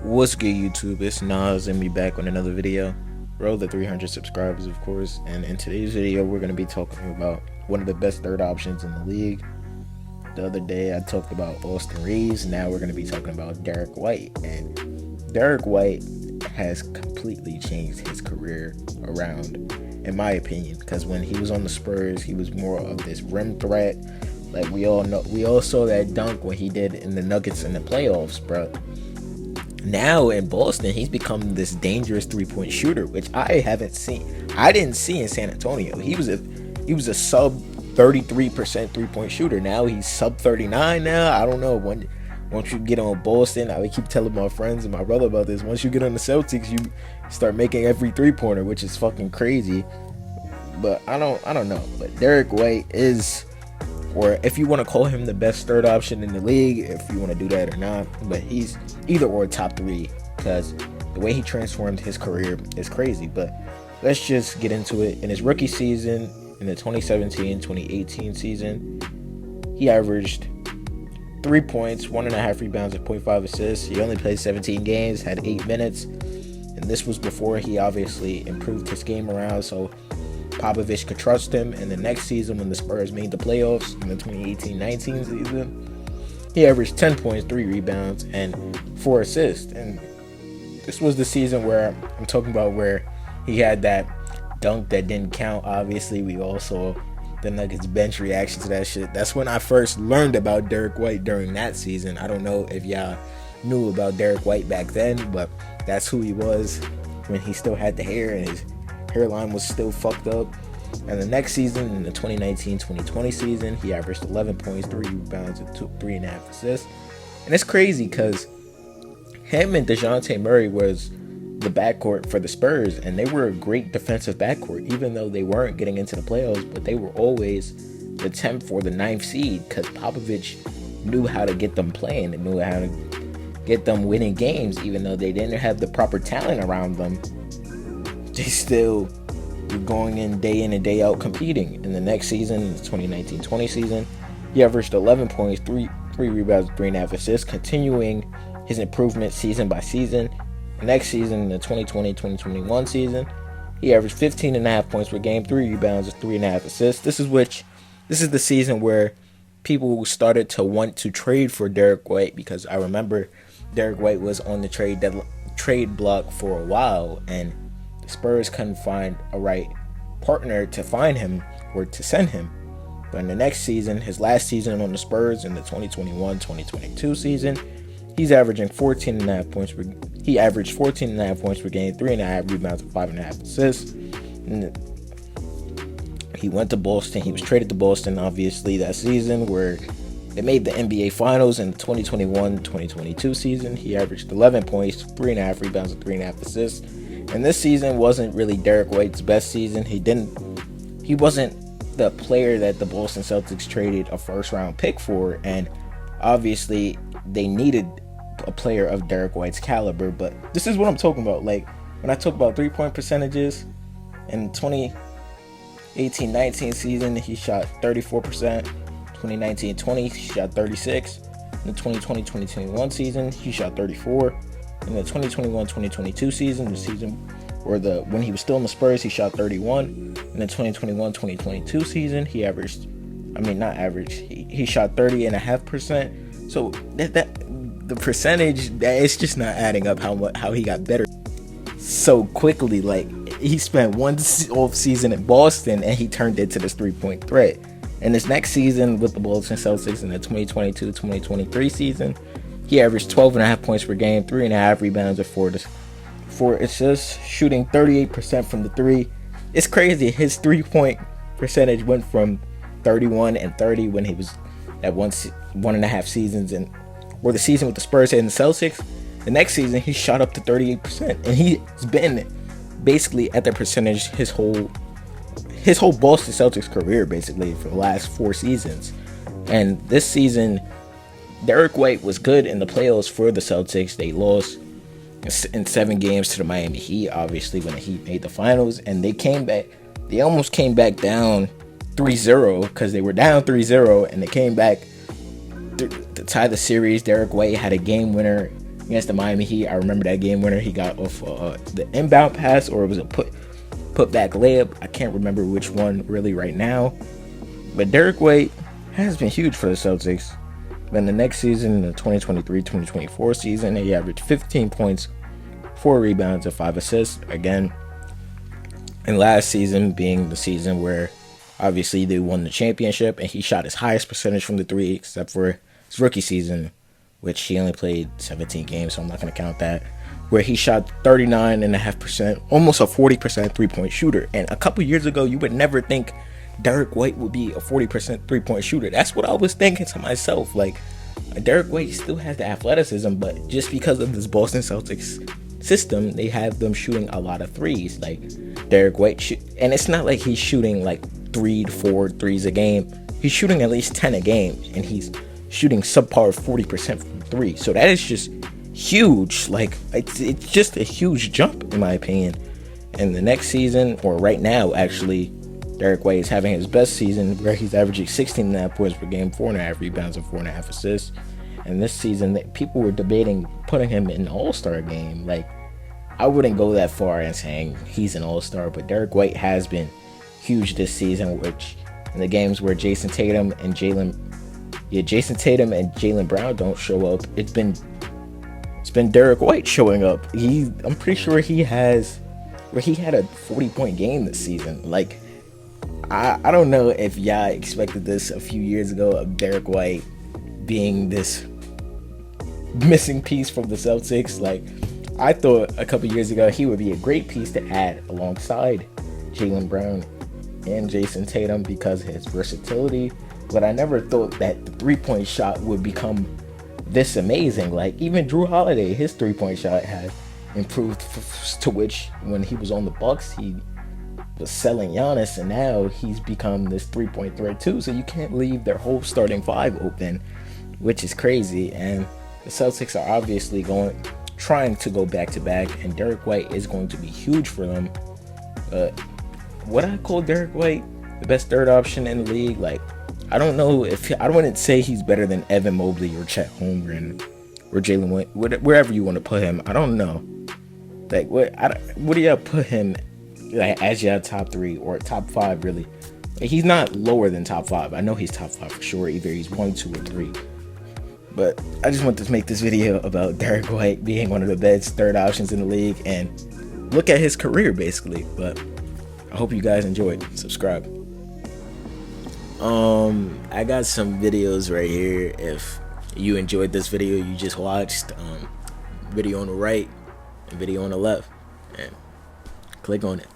What's good, YouTube? It's Nas and me back on another video. Roll the 300 subscribers, of course. And in today's video, we're going to be talking about one of the best third options in the league. The other day, I talked about Austin Reeves. Now we're going to be talking about Derrick White. And Derrick White has completely changed his career around, in my opinion. Because when he was on the Spurs, he was more of this rim threat. Like we all know, we all saw that dunk what he did in the Nuggets in the playoffs, bro. Now in Boston, he's become this dangerous three-point shooter, which I didn't see in San Antonio. He was a sub 33% three-point shooter. Now he's sub 39 now. I don't know. Once you get on Boston, I would keep telling my friends and my brother about this. Once you get on the Celtics, you start making every three-pointer, which is fucking crazy. But I don't know. But Derrick White is, or if you want to call him the best third option in the league, if you want to do that or not, but he's either or top three, because the way he transformed his career is crazy. But let's just get into it. In his rookie season, in the 2017-2018 season, he averaged 3 points, 1.5 rebounds, and 0.5 assists. He only played 17 games, had 8 minutes, and this was before he obviously improved his game around, so Popovich could trust him. And the next season, when the Spurs made the playoffs in the 2018-19 season, he averaged 10 points, 3 rebounds, and 4 assists. And this was the season where I'm talking about, where he had that dunk that didn't count. Obviously, we all saw the Nuggets bench reaction to that shit. That's when I first learned about Derrick White, during that season. I don't know if y'all knew about Derrick White back then, but that's who he was when he still had the hair and his hairline was still fucked up. And the next season, in the 2019-2020 season, he averaged 11 points, 3 rebounds, and 3.5 assists. And it's crazy because him and DeJounte Murray was the backcourt for the Spurs, and they were a great defensive backcourt, even though they weren't getting into the playoffs. But they were always the 10th or the 9th seed, because Popovich knew how to get them playing and knew how to get them winning games. Even though they didn't have the proper talent around them, they still were going in and day out competing. In the next season, the 2019-20 season, he averaged 11 points, 3 rebounds, 3.5 assists, continuing his improvement season by season. The next season, in the 2020-2021 season, he averaged 15.5 points per game, 3 rebounds, and 3.5 assists. This is the season where people started to want to trade for Derrick White, because I remember Derrick White was on the trade block for a while, and the Spurs couldn't find a right partner to find him or to send him. But in the next season, his last season on the Spurs, in the 2021-2022 season, he averaged 14.5 points per game, 3.5 rebounds, and 5.5 assists. And he went to Boston. He was traded to Boston, obviously, that season, where they made the NBA Finals. In the 2021-2022 season, he averaged 11 points, 3.5 rebounds, and 3.5 assists. And this season wasn't really Derrick White's best season. He wasn't the player that the Boston Celtics traded a first-round pick for, and obviously they needed a player of Derrick White's caliber. But this is what I'm talking about. Like, when I talk about three-point percentages, in 2018-19 season, he shot 34%. 2019-20, he shot 36%. In the 2020-2021 season, he shot 34%. In the 2021-2022 season, when he was still in the Spurs, he shot 31%. In the 2021-2022 season, he shot 30.5%. So that the percentage, that it's just not adding up how he got better so quickly. Like, he spent one off season in Boston and he turned into this 3-point threat. And this next season with the Boston Celtics, in the 2022-2023 season, he averaged 12.5 points per game, 3.5 rebounds, and 4 assists, shooting 38% from the 3. It's crazy. His 3-point percentage went from 31 and 30 when he was at 1.5 seasons, or the season with the Spurs and the Celtics. The next season, he shot up to 38%, and he's been basically at that percentage his whole Boston Celtics career, basically, for the last 4 seasons. And this season, Derrick White was good in the playoffs for the Celtics. They lost in 7 games to the Miami Heat, obviously, when the Heat made the finals. And they came back. They almost came back down 3-0, because they were down 3-0, and they came back to tie the series. Derrick White had a game winner against the Miami Heat. I remember that game winner he got off the inbound pass, or it was a put back layup. I can't remember which one really right now. But Derrick White has been huge for the Celtics. Then the next season, the 2023-2024 season, he averaged 15 points, 4 rebounds, and 5 assists. Again, and last season being the season where obviously they won the championship, and he shot his highest percentage from the three, except for his rookie season, which he only played 17 games, so I'm not going to count that, where he shot 39.5%, almost a 40% three-point shooter. And a couple years ago, you would never think Derrick White would be a 40% three-point shooter. That's what I was thinking to myself. Like, Derrick White still has the athleticism, but just because of this Boston Celtics system, they have them shooting a lot of threes. Like, Derrick White, and it's not like he's shooting like 3 to 4 threes a game. He's shooting at least 10 a game, and he's shooting subpar 40% from 3. So that is just huge. Like, it's just a huge jump in my opinion. And the next season, or right now actually, Derrick White is having his best season, where he's averaging 16.5 points per game, 4.5 rebounds, and 4.5 assists. And this season, people were debating putting him in the All-Star game. Like, I wouldn't go that far and saying he's an All-Star, but Derrick White has been huge this season, which in the games where Jason Tatum and Jaylen Brown don't show up, it's been Derrick White showing up. I'm pretty sure he had a 40-point game this season. Like, I don't know if y'all expected this a few years ago, of Derrick White being this missing piece from the Celtics. Like, I thought a couple years ago he would be a great piece to add alongside Jaylen Brown and Jason Tatum because of his versatility, but I never thought that the three-point shot would become this amazing. Like, even Drew Holiday, his three-point shot had improved to which when he was on the Bucks, he was selling Giannis, and now he's become this three-point threat too. So you can't leave their whole starting five open, which is crazy. And the Celtics are obviously trying to go back-to-back, and Derrick White is going to be huge for them. Would I call Derrick White the best third option in the league? Like, I don't know if I wouldn't say he's better than Evan Mobley or Chet Holmgren or Jalen White, wherever you want to put him. I don't know. Like, what do y'all put him, like, as your top 3 or top 5 really? Like, he's not lower than top 5. I know he's top 5 for sure. Either he's 1, 2, or 3. But I just want to make this video about Derrick White being one of the best third options in the league and look at his career basically. But I hope you guys enjoyed. Subscribe. I got some videos right here. If you enjoyed this video you just watched, video on the right and video on the left, and click on it.